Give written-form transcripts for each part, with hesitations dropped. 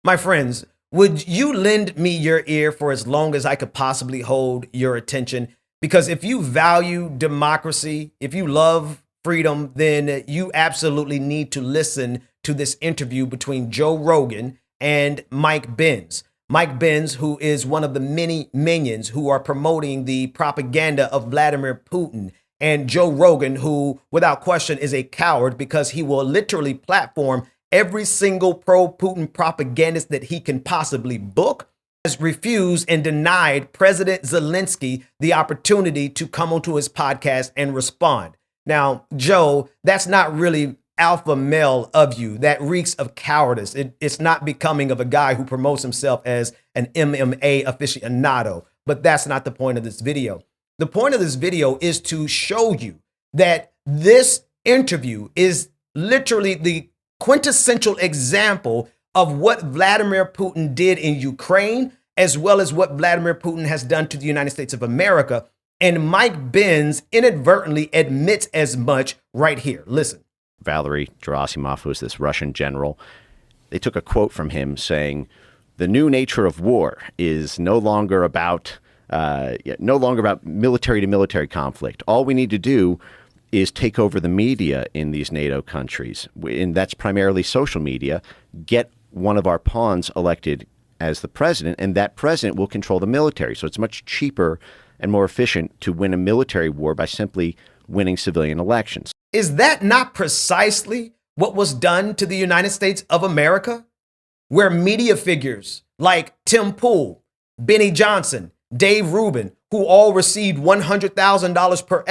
My friends, would you lend me your ear for as long as I could possibly hold your attention? Because if you value democracy, if you love freedom, then you absolutely need to listen to this interview between Joe Rogan and Mike Benz. Mike Benz, who is one of the many minions who are promoting the propaganda of Vladimir Putin, and Joe Rogan, who without question is a coward because he will literally platform every single pro-Putin propagandist that he can possibly book, has refused and denied President Zelensky the opportunity to come onto his podcast and respond. Now, Joe, that's not really alpha male of you. That reeks of cowardice. It's not becoming of a guy who promotes himself as an MMA aficionado, but that's not the point of this video. The point of this video is to show you that this interview is literally the quintessential example of what Vladimir Putin did in Ukraine, as well as what Vladimir Putin has done to the United States of America. And Mike Benz inadvertently admits as much right here. Listen. Valery Gerasimov, who is this Russian general, they took a quote from him saying, "The new nature of war is no longer about military to military conflict. All we need to do is take over the media in these NATO countries, and that's primarily social media, get one of our pawns elected as the president, and that president will control the military. So it's much cheaper and more efficient to win a military war by simply winning civilian elections." Is that not precisely what was done to the United States of America? Where media figures like Tim Pool, Benny Johnson, Dave Rubin, who all received $100,000 per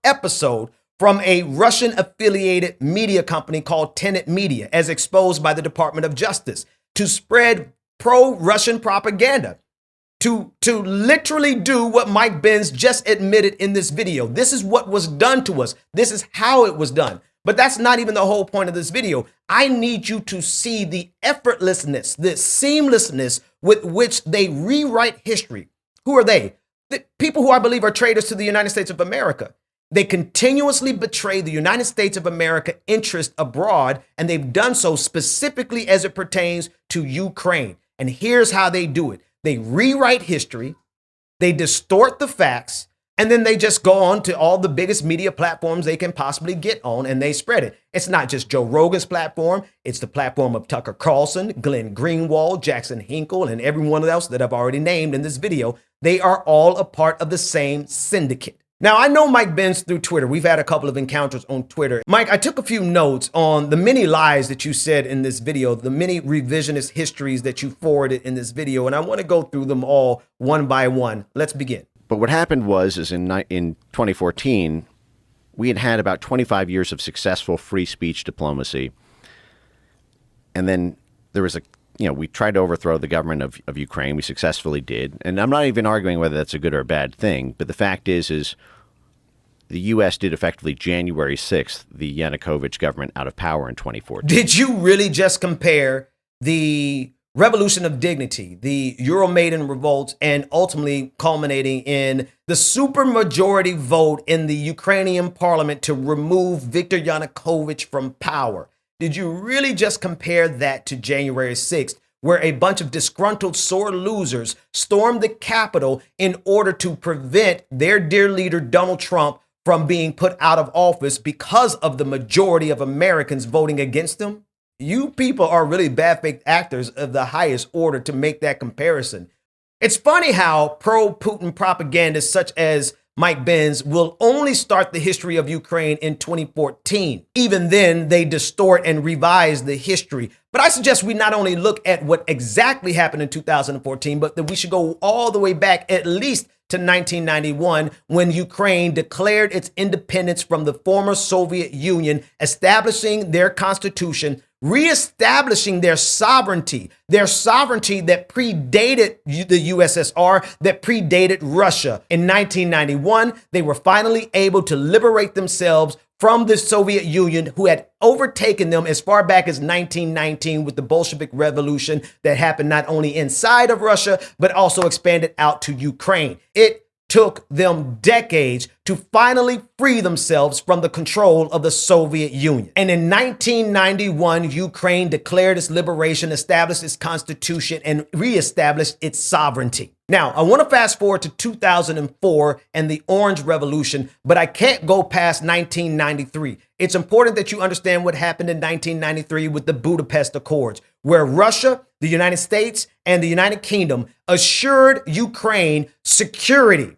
episode from a Russian affiliated media company called Tenet Media, as exposed by the Department of Justice, to spread pro-Russian propaganda, to literally do what Mike Benz just admitted in this video. This is what was done to us. This is how it was done. But that's not even the whole point of this video. I need you to see the effortlessness, the seamlessness with which they rewrite history. Who are they? The people who I believe are traitors to the United States of America. They continuously betray the United States of America interest abroad, and they've done so specifically as it pertains to Ukraine. And here's how they do it. They rewrite history, they distort the facts, and then they just go on to all the biggest media platforms they can possibly get on, and they spread it. It's not just Joe Rogan's platform. It's the platform of Tucker Carlson, Glenn Greenwald, Jackson Hinkle, and everyone else that I've already named in this video. They are all a part of the same syndicate. Now, I know Mike Benz through Twitter. We've had a couple of encounters on Twitter. Mike, I took a few notes on the many lies that you said in this video, the many revisionist histories that you forwarded in this video, and I want to go through them all one by one. Let's begin. But what happened was in 2014, we had about 25 years of successful free speech diplomacy. And then there was we tried to overthrow the government of Ukraine. We successfully did. And I'm not even arguing whether that's a good or a bad thing. But the fact is the U.S. did effectively January 6th, the Yanukovych government out of power in 2014. Did you really just compare the Revolution of Dignity, the Euromaidan revolt, and ultimately culminating in the supermajority vote in the Ukrainian parliament to remove Viktor Yanukovych from power? Did you really just compare that to January 6th, where a bunch of disgruntled sore losers stormed the Capitol in order to prevent their dear leader, Donald Trump, from being put out of office because of the majority of Americans voting against him? You people are really bad faith actors of the highest order to make that comparison. It's funny how pro-Putin propagandists such as Mike Benz will only start the history of Ukraine in 2014. Even then, they distort and revise the history. But I suggest we not only look at what exactly happened in 2014, but that we should go all the way back at least to 1991, when Ukraine declared its independence from the former Soviet Union, establishing their constitution, reestablishing their sovereignty that predated the USSR, that predated Russia. In 1991, they were finally able to liberate themselves from the Soviet Union, who had overtaken them as far back as 1919 with the Bolshevik Revolution that happened not only inside of Russia, but also expanded out to Ukraine. It took them decades to finally free themselves from the control of the Soviet Union. And in 1991, Ukraine declared its liberation, established its constitution, and reestablished its sovereignty. Now, I want to fast forward to 2004 and the Orange Revolution, but I can't go past 1993. It's important that you understand what happened in 1993 with the Budapest Accords, where Russia, the United States, and the United Kingdom assured Ukraine security.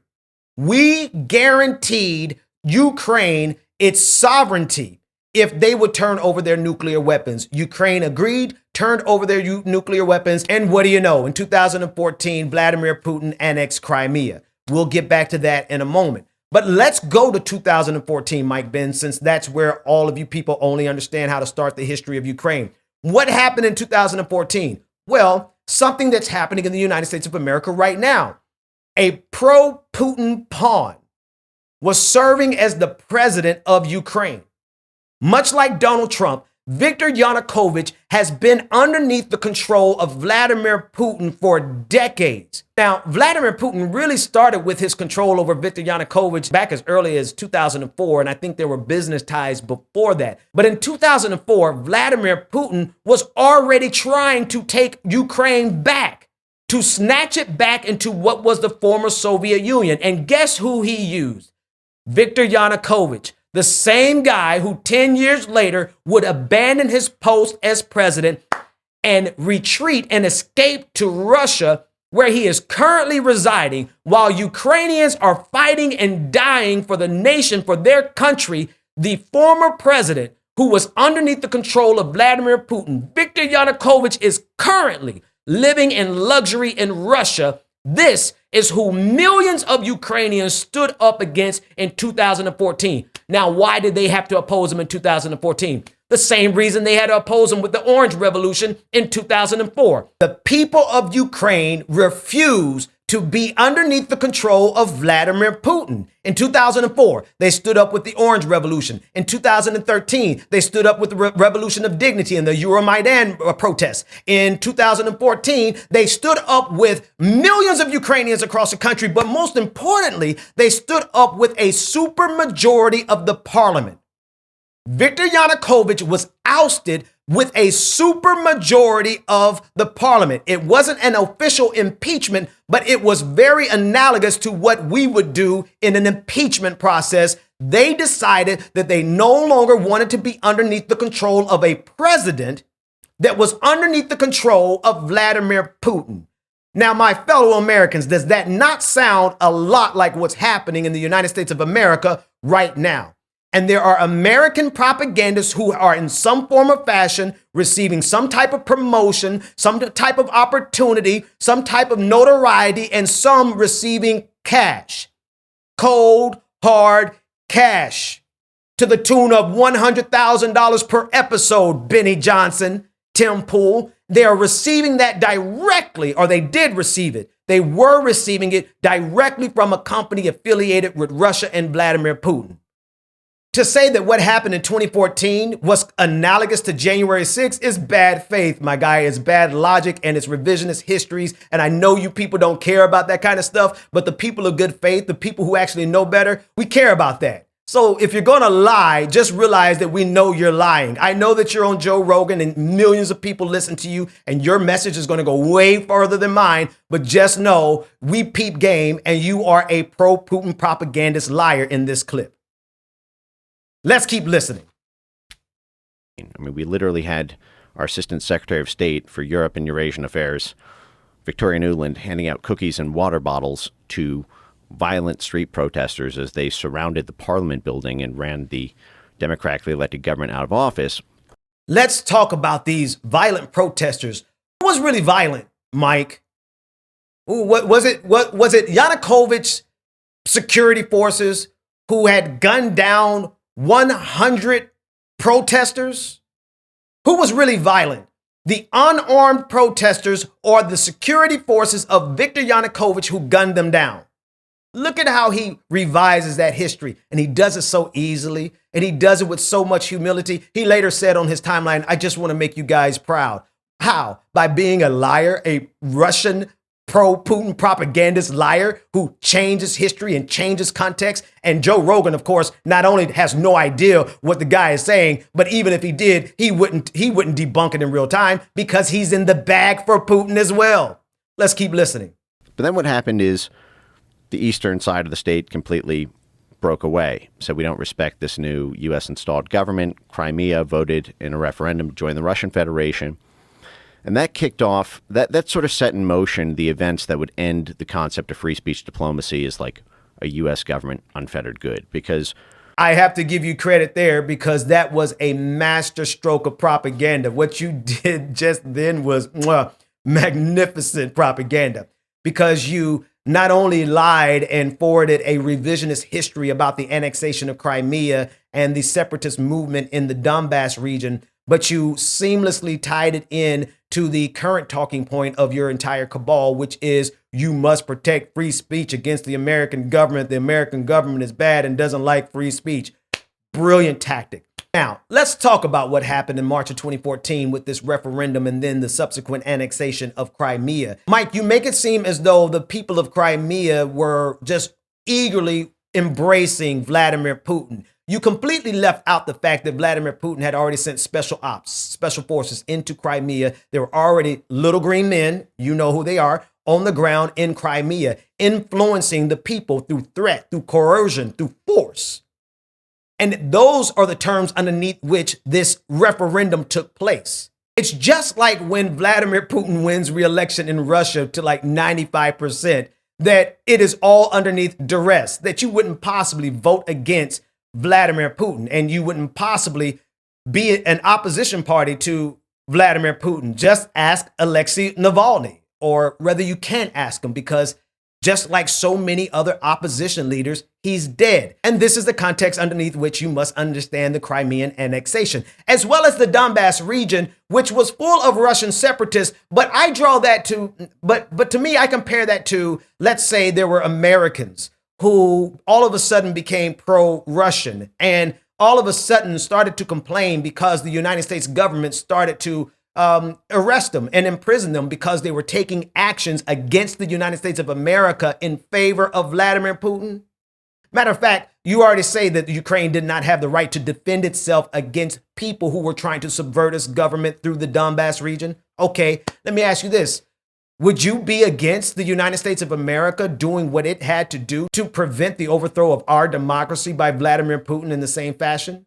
We guaranteed Ukraine its sovereignty if they would turn over their nuclear weapons. Ukraine agreed, turned over their nuclear weapons, and what do you know? In 2014, Vladimir Putin annexed Crimea. We'll get back to that in a moment. But let's go to 2014, Mike Ben, since that's where all of you people only understand how to start the history of Ukraine. What happened in 2014? Well, something that's happening in the United States of America right now. A pro-Putin pawn was serving as the president of Ukraine. Much like Donald Trump, Viktor Yanukovych has been underneath the control of Vladimir Putin for decades. Now, Vladimir Putin really started with his control over Viktor Yanukovych back as early as 2004, and I think there were business ties before that. But in 2004, Vladimir Putin was already trying to take Ukraine back, to snatch it back into what was the former Soviet Union. And guess who he used? Viktor Yanukovych, the same guy who 10 years later would abandon his post as president and retreat and escape to Russia, where he is currently residing, while Ukrainians are fighting and dying for the nation, for their country. The former president, who was underneath the control of Vladimir Putin, Viktor Yanukovych, is currently living in luxury in Russia. This is who millions of Ukrainians stood up against in 2014. Now, why did they have to oppose him in 2014? The same reason they had to oppose him with the Orange Revolution in 2004. The people of Ukraine refused to be underneath the control of Vladimir Putin. In 2004, they stood up with the Orange Revolution. In 2013, they stood up with the Revolution of Dignity and the Euromaidan protests. In 2014, they stood up with millions of Ukrainians across the country, but most importantly, they stood up with a supermajority of the parliament. Viktor Yanukovych was ousted with a supermajority of the parliament. It wasn't an official impeachment, but it was very analogous to what we would do in an impeachment process. They decided that they no longer wanted to be underneath the control of a president that was underneath the control of Vladimir Putin. Now, my fellow Americans, does that not sound a lot like what's happening in the United States of America right now? And there are American propagandists who are in some form of fashion receiving some type of promotion, some type of opportunity, some type of notoriety, and some receiving cash. Cold, hard cash to the tune of $100,000 per episode, Benny Johnson, Tim Pool. They are receiving that directly, or they did receive it. They were receiving it directly from a company affiliated with Russia and Vladimir Putin. To say that what happened in 2014 was analogous to January 6th is bad faith, my guy. It's bad logic and it's revisionist histories. And I know you people don't care about that kind of stuff, but the people of good faith, the people who actually know better, we care about that. So if you're going to lie, just realize that we know you're lying. I know that you're on Joe Rogan and millions of people listen to you and your message is going to go way further than mine. But just know we peep game and you are a pro-Putin propagandist liar in this clip. Let's keep listening. I mean, we literally had our Assistant Secretary of State for Europe and Eurasian Affairs, Victoria Nuland, handing out cookies and water bottles to violent street protesters as they surrounded the Parliament building and ran the democratically elected government out of office. Let's talk about these violent protesters. Who was really violent, Mike? What was it Yanukovych's security forces who had gunned down 100 protesters? Who was really violent? The unarmed protesters or the security forces of Viktor Yanukovych who gunned them down? Look at how he revises that history, and he does it so easily, and he does it with so much humility. He later said on his timeline, I just want to make you guys proud. How? By being a liar, a Russian pro-Putin propagandist liar who changes history and changes context. And Joe Rogan, of course, not only has no idea what the guy is saying, but even if he did, he wouldn't debunk it in real time because he's in the bag for Putin as well. Let's keep listening. But then what happened is the eastern side of the state completely broke away. So we don't respect this new U.S. installed government. Crimea voted in a referendum to join the Russian Federation. And that kicked off, that sort of set in motion the events that would end the concept of free speech diplomacy as like a U.S. government unfettered good. Because I have to give you credit there because that was a master stroke of propaganda. What you did just then was magnificent propaganda because you not only lied and forwarded a revisionist history about the annexation of Crimea and the separatist movement in the Donbass region, but you seamlessly tied it in to the current talking point of your entire cabal, which is you must protect free speech against the American government. The American government is bad and doesn't like free speech. Brilliant tactic. Now, let's talk about what happened in March of 2014 with this referendum and then the subsequent annexation of Crimea. Mike, you make it seem as though the people of Crimea were just eagerly embracing Vladimir Putin. You completely left out the fact that Vladimir Putin had already sent special forces into Crimea. There were already little green men, you know who they are, on the ground in Crimea, influencing the people through threat, through coercion, through force. And those are the terms underneath which this referendum took place. It's just like when Vladimir Putin wins re-election in Russia to like 95%, that it is all underneath duress, that you wouldn't possibly vote against Vladimir Putin and you wouldn't possibly be an opposition party to Vladimir Putin. Just ask Alexei Navalny, or rather you can't ask him because just like so many other opposition leaders, he's dead. And this is the context underneath which you must understand the Crimean annexation, as well as the Donbass region, which was full of Russian separatists. But I draw that to, but to me, I compare that to, let's say there were Americans who all of a sudden became pro-Russian and all of a sudden started to complain because the United States government started to arrest them and imprison them because they were taking actions against the United States of America in favor of Vladimir Putin. Matter of fact, you already say that Ukraine did not have the right to defend itself against people who were trying to subvert its government through the Donbass region. Okay, let me ask you this. Would you be against the United States of America doing what it had to do to prevent the overthrow of our democracy by Vladimir Putin in the same fashion?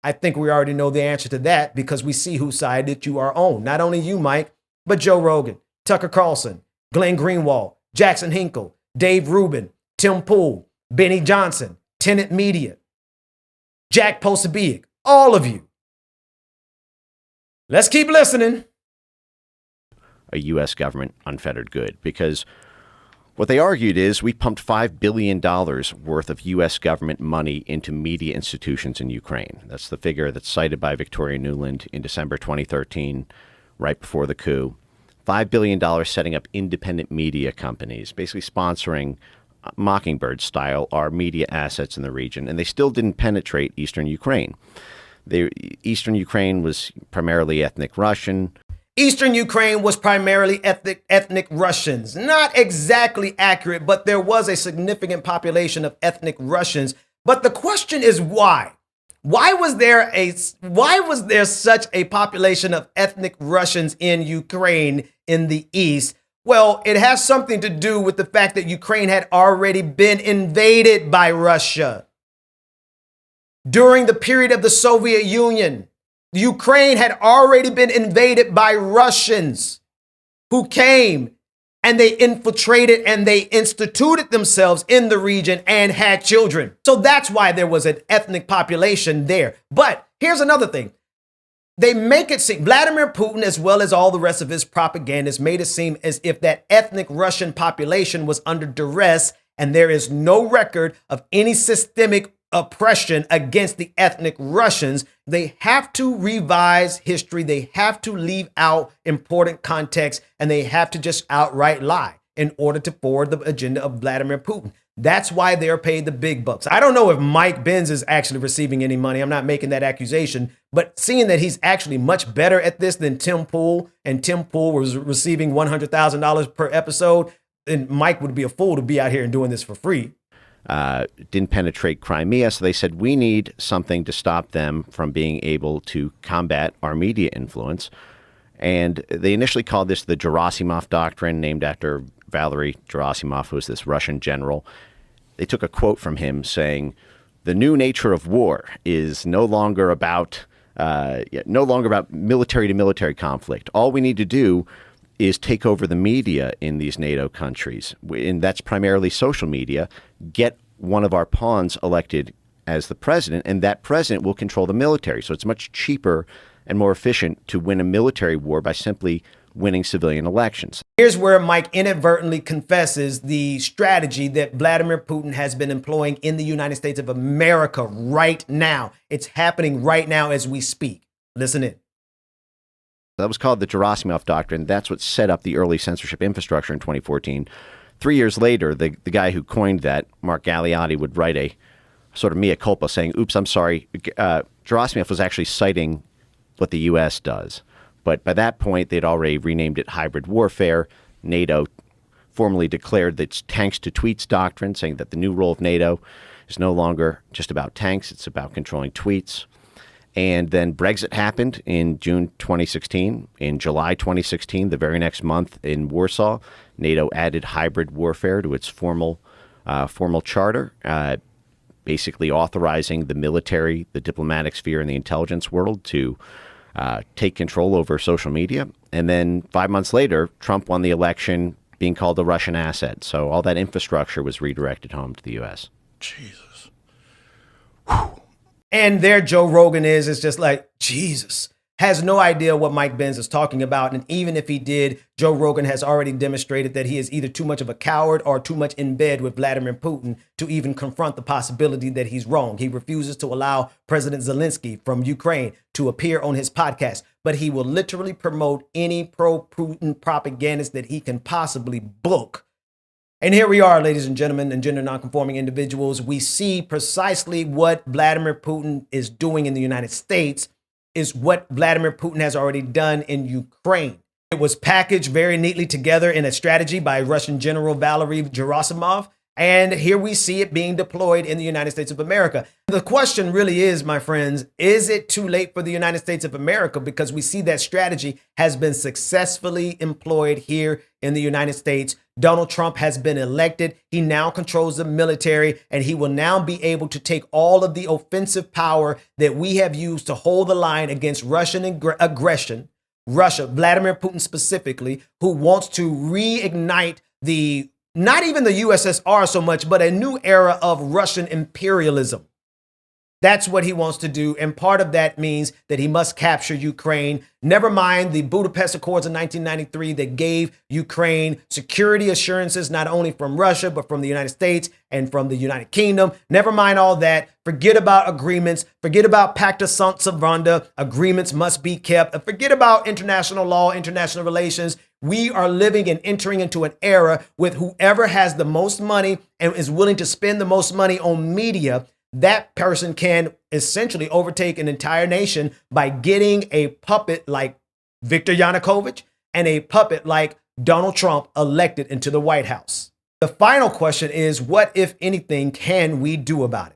I think we already know the answer to that because we see whose side that you are on. Not only you, Mike, but Joe Rogan, Tucker Carlson, Glenn Greenwald, Jackson Hinkle, Dave Rubin, Tim Pool, Benny Johnson, Tenet Media, Jack Posobiec, all of you. Let's keep listening. A U.S. government unfettered good, because what they argued is we pumped $5 billion worth of U.S. government money into media institutions in Ukraine. That's the figure that's cited by Victoria Nuland in December 2013, right before the coup. $5 billion setting up independent media companies, basically sponsoring Mockingbird style our media assets in the region. And they still didn't penetrate eastern Ukraine. Eastern Ukraine was primarily ethnic Russian. Eastern Ukraine was primarily ethnic Russians. Not exactly accurate, but there was a significant population of ethnic Russians. But the question is why? Why was there such a population of ethnic Russians in Ukraine in the East? Well, it has something to do with the fact that Ukraine had already been invaded by Russia. During the period of the Soviet Union, Ukraine had already been invaded by Russians who came and they infiltrated and they instituted themselves in the region and had children. So that's why there was an ethnic population there. But here's another thing. They make it seem, Vladimir Putin, as well as all the rest of his propagandists, made it seem as if that ethnic Russian population was under duress, and there is no record of any systemic oppression against the ethnic Russians. They have to revise history. They have to leave out important context, and they have to just outright lie. in order to forward the agenda of Vladimir Putin. That's why they're paid the big bucks. I don't know if Mike Benz is actually receiving any money. I'm not making that accusation, but seeing that he's actually much better at this than Tim Pool, and Tim Pool was receiving $100,000 per episode, then Mike would be a fool to be out here and doing this for free. Didn't penetrate Crimea, so they said we need something to stop them from being able to combat our media influence. And they initially called this the Gerasimov Doctrine, named after Valery Gerasimov, who was this Russian general. They took a quote from him saying, "The new nature of war is no longer about military to military conflict. All we need to do is take over the media in these NATO countries, and that's primarily social media. Get one of our pawns elected as the president, and that president will control the military. So it's much cheaper and more efficient to win a military war by simply winning civilian elections." Here's where Mike inadvertently confesses the strategy that Vladimir Putin has been employing in the United States of America right now. It's happening right now as we speak. Listen in. That was called the Gerasimov Doctrine. That's what set up the early censorship infrastructure in 2014. 3 years later, the guy who coined that, Mark Galeotti, would write a sort of mea culpa saying, oops, I'm sorry. Gerasimov was actually citing what the U.S. does. But by that point, they'd already renamed it hybrid warfare. NATO formally declared its tanks to tweets doctrine, saying that the new role of NATO is no longer just about tanks, it's about controlling tweets. And then Brexit happened in June 2016. In July 2016, the very next month in Warsaw, NATO added hybrid warfare to its formal charter, basically authorizing the military, the diplomatic sphere, and the intelligence world to take control over social media. And then 5 months later, Trump won the election, being called a Russian asset. So all that infrastructure was redirected home to the U.S. Jesus. Whew. And there Joe Rogan is. It's just like, Jesus. Has no idea what Mike Benz is talking about. And even if he did, Joe Rogan has already demonstrated that he is either too much of a coward or too much in bed with Vladimir Putin to even confront the possibility that he's wrong. He refuses to allow President Zelensky from Ukraine to appear on his podcast, but he will literally promote any pro-Putin propagandist that he can possibly book. And here we are, ladies and gentlemen, and gender nonconforming individuals. We see precisely what Vladimir Putin is doing in the United States is what Vladimir Putin has already done in Ukraine. It was packaged very neatly together in a strategy by Russian General Valery Gerasimov. And here we see it being deployed in the United States of America. The question really is, my friends, is it too late for the United States of America? Because we see that strategy has been successfully employed here in the United States. Donald Trump has been elected. He now controls the military, and he will now be able to take all of the offensive power that we have used to hold the line against Russian aggression, Russia, Vladimir Putin specifically, who wants to reignite not even the USSR so much, but a new era of Russian imperialism. That's what he wants to do. And part of that means that he must capture Ukraine. Never mind the Budapest Accords of 1993 that gave Ukraine security assurances, not only from Russia, but from the United States and from the United Kingdom. Never mind all that. Forget about agreements. Forget about Pacta Sunt Servanda. Agreements must be kept. Forget about international law, international relations. We are living and entering into an era with whoever has the most money and is willing to spend the most money on media, that person can essentially overtake an entire nation by getting a puppet like Viktor Yanukovych and a puppet like Donald Trump elected into the White House. The final question is, what, if anything, can we do about it?